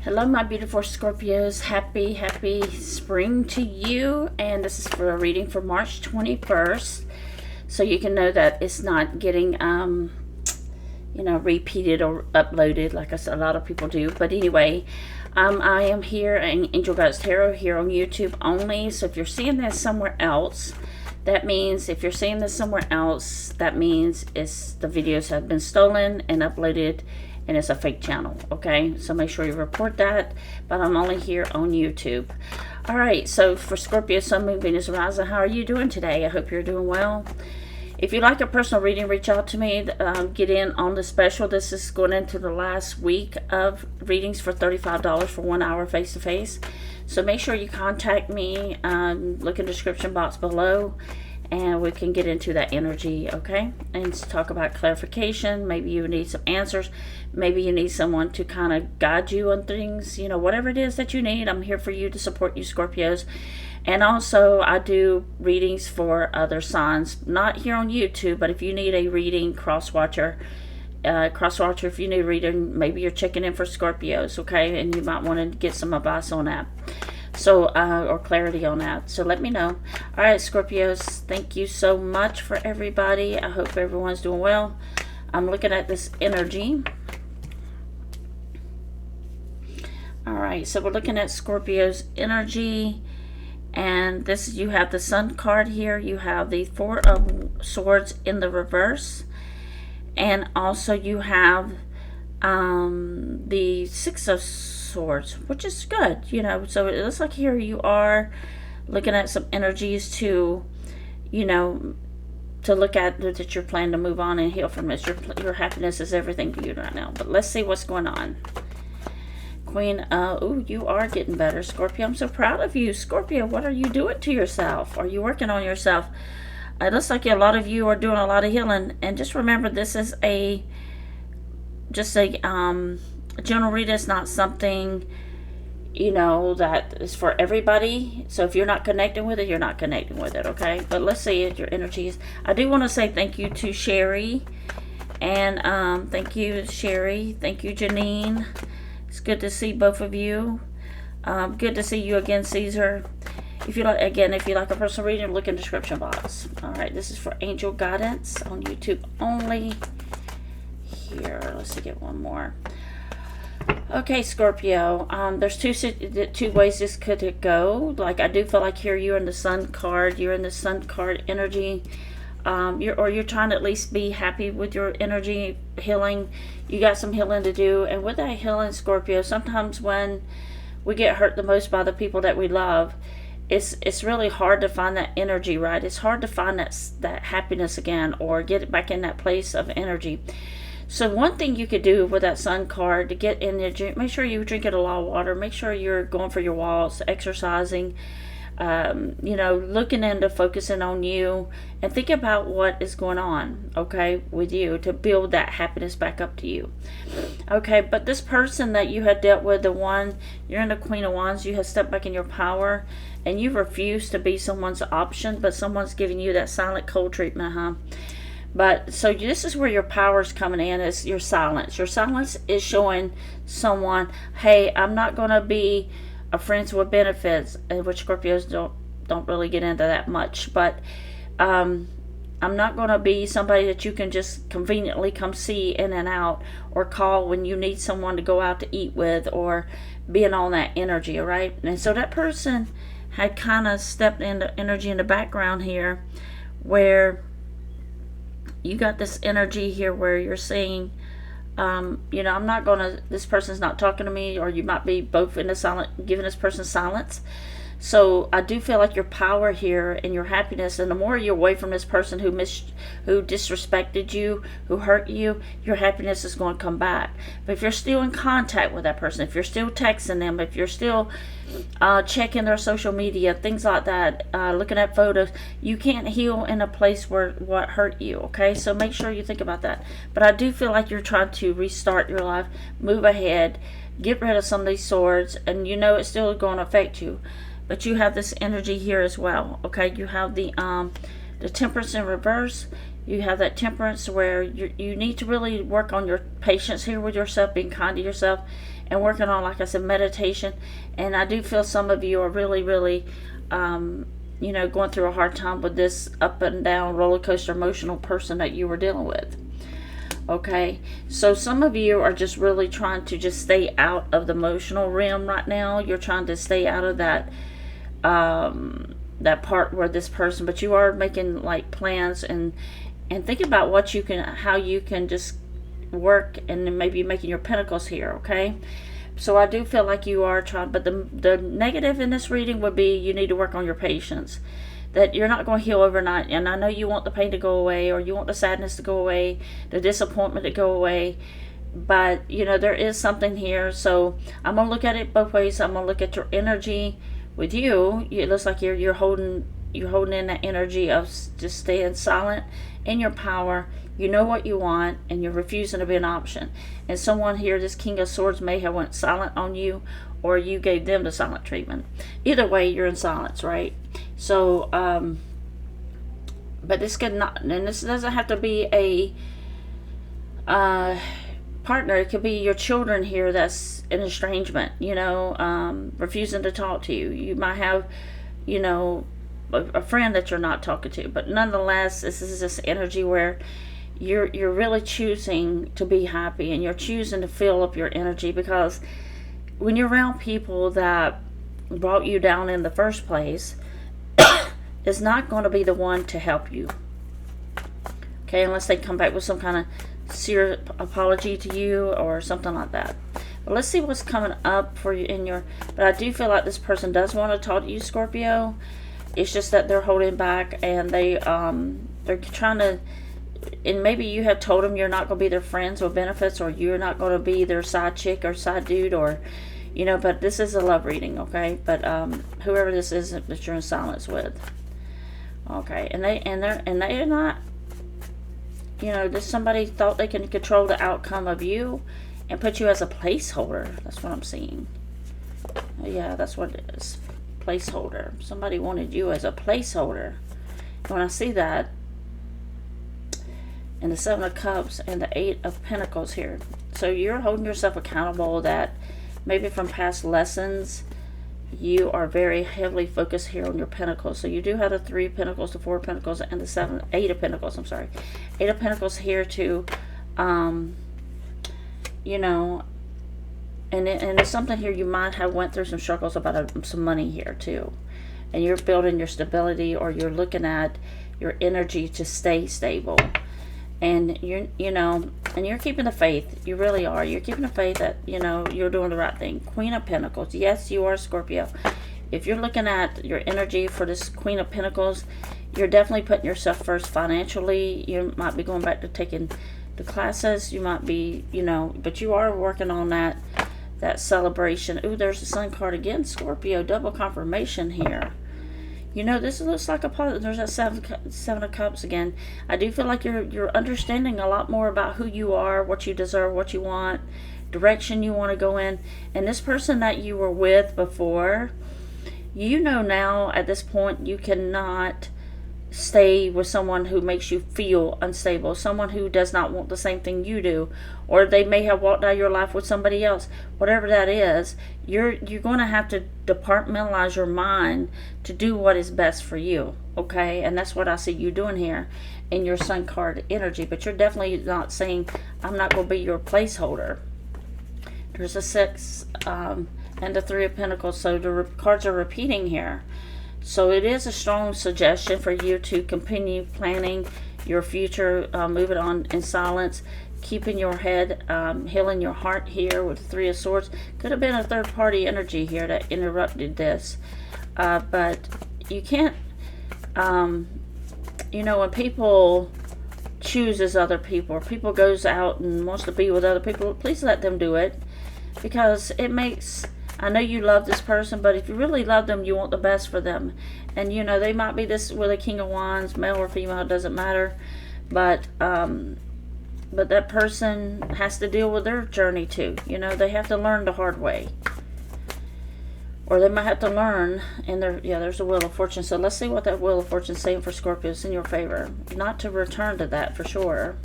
Hello, my beautiful Scorpios. Happy spring to you. And this is for a reading for March 21st. So you can know that it's not getting, repeated or uploaded like I said, a lot of people do. But anyway, I am here in Angel Guidance Tarot here on YouTube only. So if you're seeing this somewhere else, that means the videos have been stolen and uploaded and it's a fake channel, okay? So make sure you report that, but I'm only here on YouTube. All right, so for Scorpio Sun, Moon, Venus, Rising, how are you doing today? I hope you're doing well. If you'd like a personal reading, reach out to me. Get in on the special. This is going into the last week of readings for $35 for 1 hour face-to-face. So make sure you contact me. Look in the description box below, and we can get into that energy, okay? And talk about clarification. Maybe you need some answers. Maybe you need someone to kind of guide you on things. You know, whatever it is that you need, I'm here for you to support you, Scorpios. And also, I do readings for other signs. Not here on YouTube, but if you need a reading, cross-watcher, if you need a reading, maybe you're checking in for Scorpios, okay? And you might want to get some advice on that. So, or clarity on that. So let me know. All right, Scorpios, thank you so much for everybody. I hope everyone's doing well. I'm looking at this energy. All right, so we're looking at Scorpio's energy. And this, you have the Sun card here. You have the Four of Swords in the reverse. And also you have the Six of Swords, which is good, you know. So it looks like here you are looking at some energies to, you know, to look at that you're planning to move on and heal from this. Your happiness is everything to you right now. But let's see what's going on. Queen, you are getting better, Scorpio. I'm so proud of you, Scorpio. What are you doing to yourself? Are you working on yourself? It looks like a lot of you are doing a lot of healing. And just remember, this is a general read. Is not something, you know, that is for everybody. So if you're not connecting with it, you're not connecting with it, okay? But let's see your energies. I do want to say thank you to Sherry. And thank you, Sherry. Thank you, Janine. It's good to see both of you. Good to see you again, Caesar. If you like a personal reading, look in the description box. All right, this is for Angel Guidance on YouTube only. Here, let's get one more. Okay, Scorpio. There's two ways this could go. Like, I do feel like here you're in the Sun card. You're in the Sun card energy. You're trying to at least be happy with your energy healing. You got some healing to do, and with that healing, Scorpio, sometimes when we get hurt the most by the people that we love, it's really hard to find that energy, right? It's hard to find that happiness again, or get it back in that place of energy. So one thing you could do with that Sun card to get in there, make sure you're drinking a lot of water. Make sure you're going for your walks, exercising. Looking into focusing on you, and think about what is going on, okay, with you, to build that happiness back up to you. Okay, but this person that you had dealt with, you're in the Queen of Wands, you have stepped back in your power, and you refuse to be someone's option, but someone's giving you that silent cold treatment, huh? But so this is where your power is coming in, is your silence. Your silence is showing someone, hey, I'm not going to be a friends with benefits, which Scorpios don't really get into that much, but I'm not going to be somebody that you can just conveniently come see in and out, or call when you need someone to go out to eat with, or being on that energy, all right? And so that person had kind of stepped into energy in the background here, where you got this energy here where you're saying, I'm not gonna, this person's not talking to me, or you might be both in the silent, giving this person silence. So I do feel like your power here and your happiness, and the more you're away from this person who disrespected you, who hurt you, your happiness is going to come back. But if you're still in contact with that person, if you're still texting them, if you're still checking their social media, things like that, looking at photos, you can't heal in a place where what hurt you, okay? So make sure you think about that. But I do feel like you're trying to restart your life, move ahead, get rid of some of these swords, and you know it's still going to affect you. But you have this energy here as well, okay? You have the Temperance in reverse. You have that Temperance where you need to really work on your patience here with yourself, being kind to yourself, and working on, like I said, meditation. And I do feel some of you are really, really, you know, going through a hard time with this up and down roller coaster emotional person that you were dealing with. Okay, so some of you are just really trying to just stay out of the emotional realm right now. You're trying to stay out of that that part where this person, but you are making like plans and think about what you can, how you can just work, and then maybe making your pentacles here. Okay, so I do feel like you are trying, but the negative in this reading would be you need to work on your patience. That you're not going to heal overnight. And I know you want the pain to go away, or you want the sadness to go away, the disappointment to go away. But, you know, there is something here. So I'm going to look at it both ways. I'm going to look at your energy with you. It looks like you're holding in that energy of just staying silent in your power. You know what you want, and you're refusing to be an option. And someone here, this King of Swords, may have went silent on you, or you gave them the silent treatment. Either way, you're in silence, right? So, but this could not, and this doesn't have to be a partner. It could be your children here that's in estrangement, you know, refusing to talk to you. You might have, you know, a friend that you're not talking to. But nonetheless, this is this energy where you're really choosing to be happy, and you're choosing to fill up your energy, because when you're around people that brought you down in the first place, is not going to be the one to help you. Okay, unless they come back with some kind of sincere apology to you or something like that. But let's see what's coming up for you in your, but I do feel like this person does want to talk to you, Scorpio. It's just that they're holding back, and they're trying to, and maybe you have told them you're not going to be their friends with benefits, or you're not going to be their side chick or side dude, or, you know, but this is a love reading, okay? But whoever this is that you're in silence with, okay, and they're not, you know, this somebody thought they can control the outcome of you and put you as a placeholder. That's what I'm seeing. Yeah, that's what it is. Placeholder. Somebody wanted you as a placeholder. When I see that, and the Seven of Cups and the Eight of Pentacles here, so you're holding yourself accountable that maybe from past lessons you are very heavily focused here on your Pentacles. So you do have the Three of Pentacles, the Four of Pentacles, and the Eight of Pentacles. I'm sorry, Eight of Pentacles here too. You know, and there's something here you might have went through some struggles about some money here too, and you're building your stability, or you're looking at your energy to stay stable. And you know, and you're keeping the faith. You really are. You're keeping the faith that, you know, you're doing the right thing. Queen of Pentacles. Yes, you are Scorpio. If you're looking at your energy for this Queen of Pentacles, you're definitely putting yourself first financially. You might be going back to taking the classes. You might be, you know, but you are working on that celebration. Ooh, there's the Sun card again, Scorpio. Double confirmation here. You know, this looks like a positive. There's that Seven of Cups again. I do feel like you're understanding a lot more about who you are, what you deserve, what you want, direction you want to go in. And this person that you were with before, you know now at this point you cannot stay with someone who makes you feel unstable, someone who does not want the same thing you do, or they may have walked out of your life with somebody else. Whatever that is, you're going to have to departmentalize your mind to do what is best for you, okay? And that's what I see you doing here in your Sun card energy. But you're definitely not saying, I'm not going to be your placeholder. There's a Six and the Three of Pentacles, so the cards are repeating here. So it is a strong suggestion for you to continue planning your future, moving on in silence, keeping your head, healing your heart here with the Three of Swords. Could have been a third party energy here that interrupted this. But you can't, you know, when people chooses other people, or people goes out and wants to be with other people, please let them do it. Because it makes, I know you love this person, but if you really love them, you want the best for them. And, you know, they might be this with a King of Wands, male or female, it doesn't matter. But that person has to deal with their journey too. You know, they have to learn the hard way. Or they might have to learn, and there's a Wheel of Fortune. So let's see what that Wheel of Fortune is saying for Scorpios in your favor. Not to return to that for sure.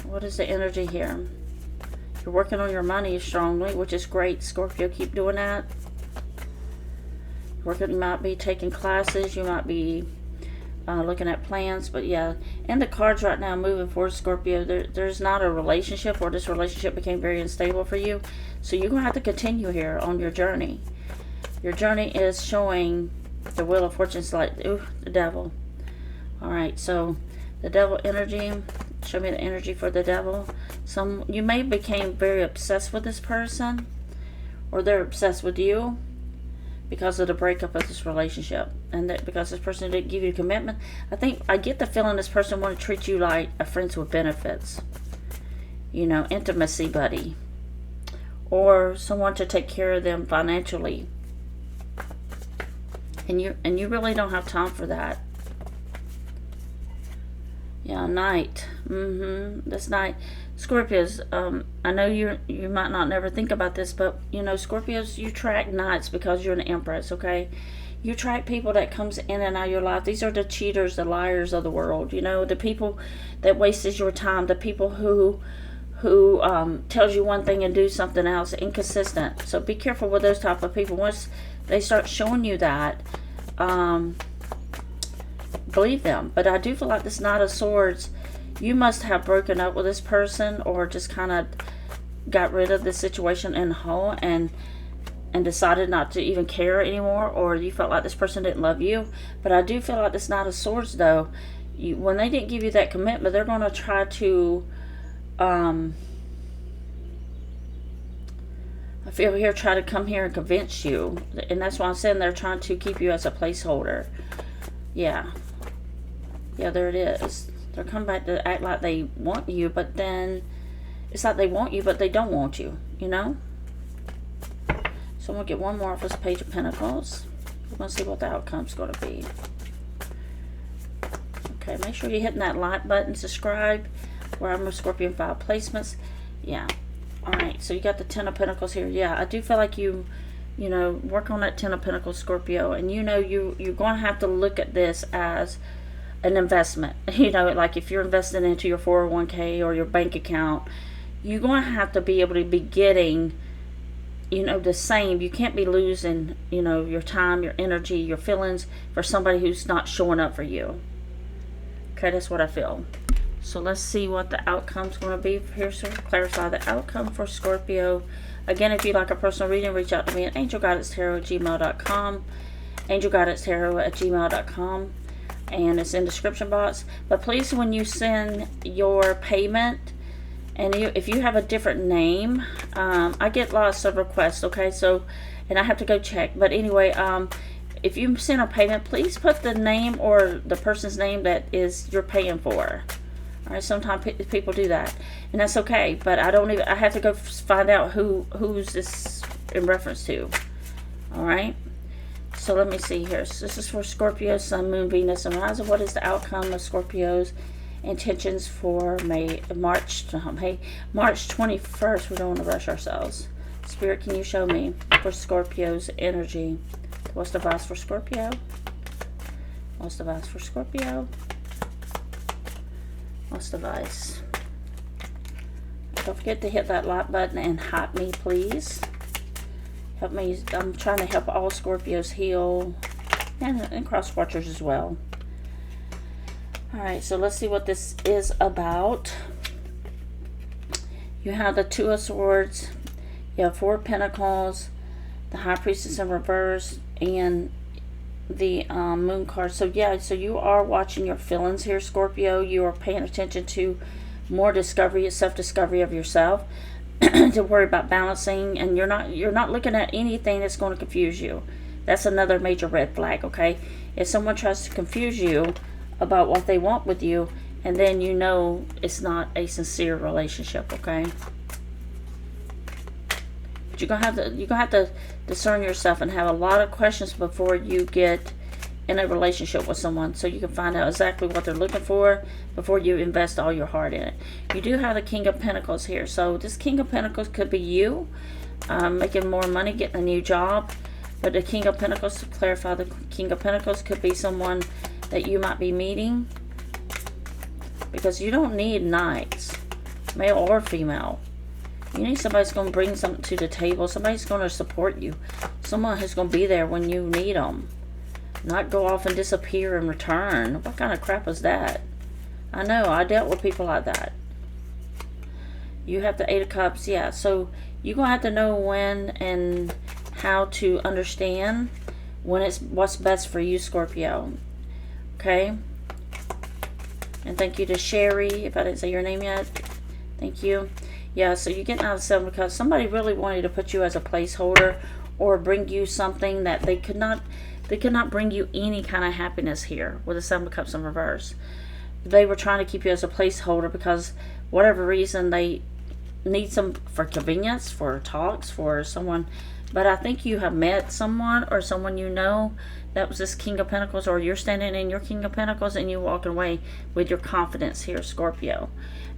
What is the energy here? You're working on your money strongly, which is great, Scorpio. Keep doing that. You might be taking classes. You might be looking at plans. But yeah, and the cards right now moving forward, Scorpio, there's not a relationship, or this relationship became very unstable for you. So you're going to have to continue here on your journey. Your journey is showing the Wheel of Fortune's like, ooh, the Devil. Alright, so the Devil energy. Show me the energy for the Devil. You may became very obsessed with this person, or they're obsessed with you because of the breakup of this relationship, and that because this person didn't give you commitment. I get the feeling this person want to treat you like a friends with benefits, you know, intimacy buddy, or someone to take care of them financially, and you really don't have time for that. Yeah, Knight. This Knight. Scorpios, I know you might not never think about this, but, you know, Scorpios, you attract Knights because you're an Empress, okay? You attract people that comes in and out of your life. These are the cheaters, the liars of the world, you know, the people that wastes your time, the people who tells you one thing and do something else, inconsistent. So be careful with those type of people. Once they start showing you that, believe them. But I do feel like this Knight of Swords, you must have broken up with this person, or just kind of got rid of the situation in whole and decided not to even care anymore, or you felt like this person didn't love you. But I do feel like this Knight of Swords, though, when they didn't give you that commitment, they're going to try to I feel here, try to come here and convince you, and that's why I'm saying they're trying to keep you as a placeholder. Yeah, there it is. They're coming back to act like they want you, but then it's like they want you, but they don't want you, you know? So I'm going to get one more off this Page of Pentacles. We're going to see what the outcome's going to be. Okay, make sure you're hitting that like button, subscribe, where I'm with Scorpion 5 placements. Yeah. Alright, so you got the Ten of Pentacles here. Yeah, I do feel like you know, work on that Ten of Pentacles, Scorpio, and you know you're going to have to look at this as an investment. You know, like if you're investing into your 401k or your bank account, you're going to have to be able to be getting, you know, the same. You can't be losing, you know, your time, your energy, your feelings for somebody who's not showing up for you. Okay, that's what I feel. So let's see what the outcome's going to be here. So clarify the outcome for Scorpio. Again, if you'd like a personal reading, reach out to me at angelguidancetarot@gmail.com. angelguidancetarot@gmail.com. And it's in the description box. But please, when you send your payment, and if you have a different name, I get lots of requests, okay? So, and I have to go check. But anyway, if you send a payment, please put the name or the person's name that is you're paying for. All right, sometimes people do that, and that's okay. But I have to go find out who's this in reference to. All right. So let me see here. So this is for Scorpio, Sun, Moon, Venus, and Rising. What is the outcome of Scorpio's intentions for March 21st? We don't want to rush ourselves. Spirit, can you show me for Scorpio's energy? What's the advice for Scorpio? What's the advice for Scorpio? What's the advice? Don't forget to hit that like button and hype me, please. Help me. I'm trying to help all Scorpios heal, and cross watchers as well. Alright, so let's see what this is about. You have the Two of Swords, you have Four of Pentacles, the High Priestess in reverse, and the Moon card. So yeah, so you are watching your feelings here, Scorpio. You are paying attention to more discovery, self-discovery of yourself. To worry about balancing, and you're not looking at anything that's going to confuse you. That's another major red flag, okay? If someone tries to confuse you about what they want with you, and then you know it's not a sincere relationship, okay? But you're gonna have to discern yourself and have a lot of questions before you get in a relationship with someone, so you can find out exactly what they're looking for before you invest all your heart in it. You do have the King of Pentacles here, so this King of Pentacles could be you making more money, getting a new job. But the King of Pentacles, to clarify, the King of Pentacles could be someone that you might be meeting, because you don't need knights, male or female. You need somebody who's going to bring something to the table. Somebody's going to support you. Someone who's going to be there when you need them. Not go off and disappear and return. What kind of crap is that? I know. I dealt with people like that. You have the 8 of Cups. Yeah. So you're going to have to know when and how to understand when it's what's best for you, Scorpio. Okay. And thank you to Sherry. If I didn't say your name yet. Thank you. Yeah, so you're getting out of the 7 because somebody really wanted to put you as a placeholder or bring you something that they could not bring you any kind of happiness here with the 7 of Cups in reverse. They were trying to keep you as a placeholder because whatever reason they need some for convenience, for talks, for someone. But I think you have met someone or someone you know that was this King of Pentacles, or you're standing in your King of Pentacles and you're walking away with your confidence here, Scorpio.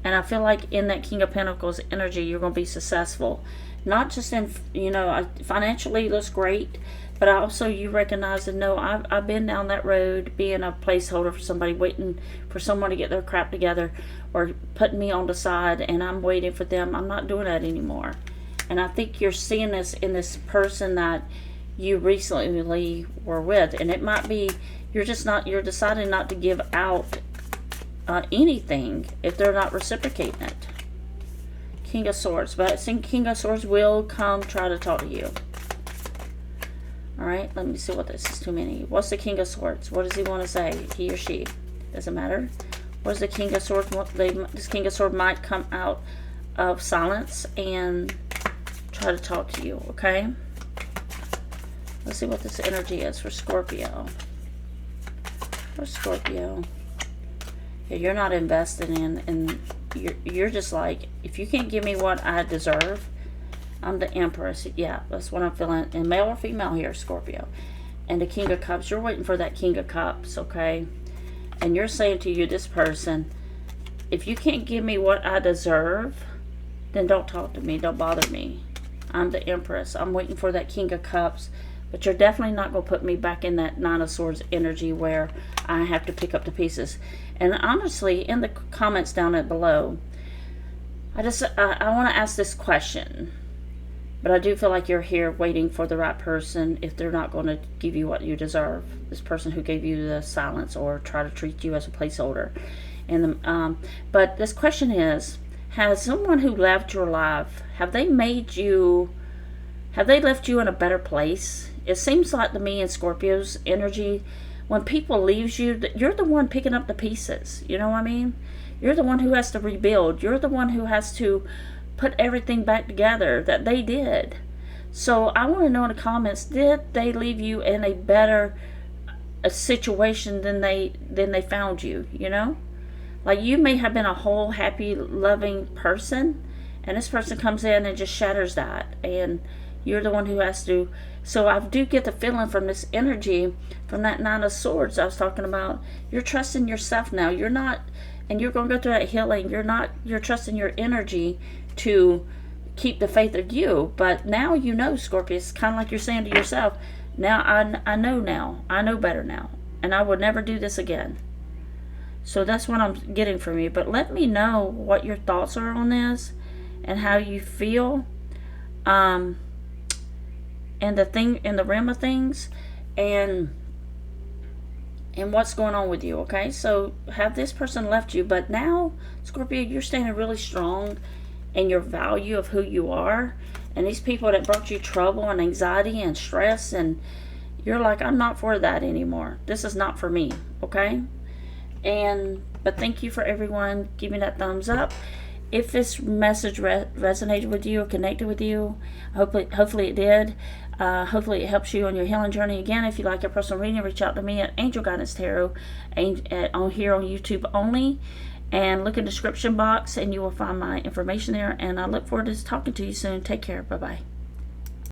And I feel like in that King of Pentacles energy, you're going to be successful. Not just in, you know, financially it looks great, but also you recognize that, no, I've been down that road being a placeholder for somebody, waiting for someone to get their crap together or putting me on the side, and I'm waiting for them. I'm not doing that anymore. And I think you're seeing this in this person that you recently were with. And it might be, you're deciding not to give out anything if they're not reciprocating it. King of Swords. But I think King of Swords will come try to talk to you. Alright, let me see what this is. Too many. What's the King of Swords? What does he want to say? He or she? Doesn't matter. What is the King of Swords? This King of Swords might come out of silence and try to talk to you, okay? Let's see what this energy is for Scorpio. For Scorpio. Yeah, you're not invested in, and you're just like, if you can't give me what I deserve, I'm the Empress. Yeah, that's what I'm feeling. And male or female here, Scorpio. And the King of Cups, you're waiting for that King of Cups, okay? And you're saying to you, this person, if you can't give me what I deserve, then don't talk to me, don't bother me. I'm the Empress. I'm waiting for that King of Cups. But you're definitely not going to put me back in that 9 of Swords energy where I have to pick up the pieces. And honestly, in the comments down below, I want to ask this question. But I do feel like you're here waiting for the right person if they're not going to give you what you deserve. This person who gave you the silence or try to treat you as a placeholder. And but this question is, has someone who left your life, have they left you in a better place? It seems like to me in Scorpio's energy, when people leaves you, you're the one picking up the pieces. You know what I mean? You're the one who has to rebuild. You're the one who has to put everything back together that they did. So I want to know in the comments, did they leave you in a better situation than they found you, you know? Like, you may have been a whole, happy, loving person, and this person comes in and just shatters that, and you're the one who has to. So I do get the feeling from this energy, from that 9 of Swords I was talking about, you're trusting yourself now. You're not, and you're going to go through that healing. You're trusting your energy to keep the faith of you. But now you know, Scorpio, it's kind of like you're saying to yourself, now I know now. I know better now. And I would never do this again. So that's what I'm getting from you. But let me know what your thoughts are on this and how you feel. And the realm of things, and what's going on with you, okay? So have this person left you, but now, Scorpio, you're standing really strong in your value of who you are, and these people that brought you trouble and anxiety and stress, and you're like, I'm not for that anymore. This is not for me, okay? But thank you for everyone. Give me that thumbs up. If this message resonated with you or connected with you, hopefully it did. Hopefully it helps you on your healing journey. Again, if you like a personal reading, reach out to me at Angel Guidance Tarot on here on YouTube only. And look in the description box and you will find my information there. And I look forward to talking to you soon. Take care. Bye-bye.